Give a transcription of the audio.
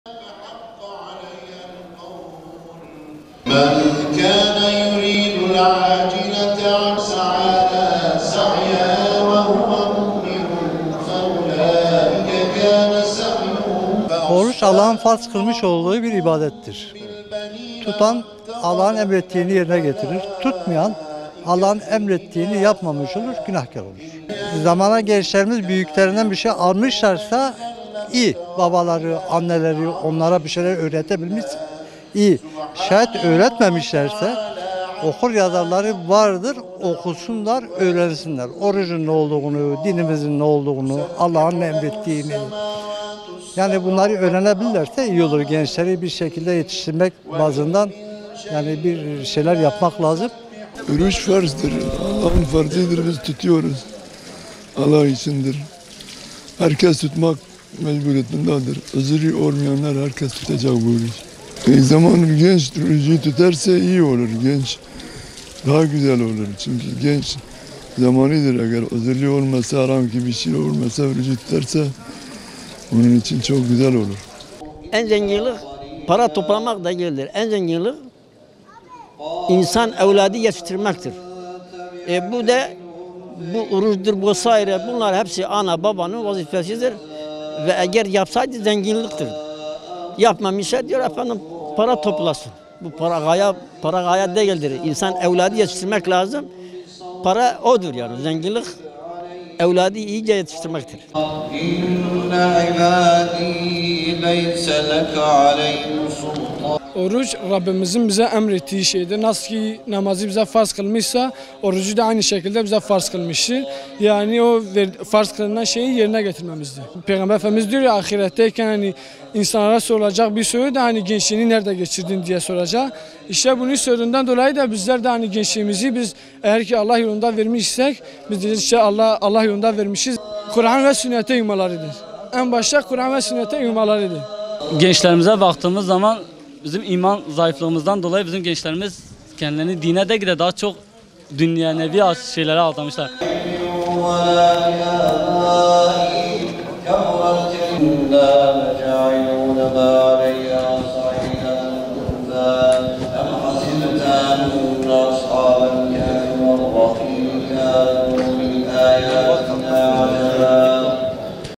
من كان يريد العاجلة سعى سعيها وهو مؤمن فأولئك كان سعيهم. Oruç Allah'ın farz kılmış olduğu bir ibadettir. Tutan Allah'ın emrettiğini yerine getirir. Tutmayan Allah'ın emrettiğini yapmamış olur, günahkar olur. Zamana gençlerimiz büyüklerinden bir şey almışlarsa iyi. Babaları, anneleri onlara bir şeyler öğretebilmiş iyi. Şayet öğretmemişlerse okur yazarları vardır, okusunlar, öğrensinler. Orucun ne olduğunu, dinimizin ne olduğunu, Allah'ın emrettiğini. Yani bunları öğrenebilirlerse iyi olur. Gençleri bir şekilde yetiştirmek bazından yani bir şeyler yapmak lazım. Oruç farzdır. Allah'ın farzıdır. Biz tutuyoruz. Allah içindir. Herkes tutmak mecburiyetindedir. Özürü olmayanlar herkes tutacak bu oruç. Zaman genç orucu tutarsa iyi olur. Genç daha güzel olur. Çünkü genç zamanıdır. Eğer özürlü olmasa, herhangi bir şey olmasa orucu tutarsa onun için çok güzel olur. En zenginlik para toplamak da değildir. En zenginlik insan evladı yetiştirmektir. Bu da bu oruçtur vesaire bunlar hepsi ana babanın vazifesidir ve eğer yapsaydı zenginliktir. Yapmamışsa diyor efendim para toplasın. Bu para gaye değildir. İnsan evladı yetiştirmek lazım. Para odur yani zenginlik evladı iyice yetiştirmektir. Oruç Rabbimizin bize emrettiği şeydir. Nasıl ki namazı bize farz kılmışsa orucu da aynı şekilde bize farz kılmıştır. Yani o farz kılınan şeyi yerine getirmemizdir. Peygamber Efendimiz diyor ya ahiretteyken hani insanlara sorulacak bir soru da hani gençliğini nerede geçirdin diye soracak. İşte bunun sorundan dolayı da bizler de hani gençliğimizi biz eğer ki Allah yolunda vermişsek biz de işte Allah yolunda vermişiz. Kur'an ve sünnete uymalarıdır. En başta Kur'an ve sünnete uymalarıdır. Gençlerimize baktığımız zaman bizim iman zayıflığımızdan dolayı bizim gençlerimiz kendilerini dine de daha çok dünyevi şeylere aldamışlar.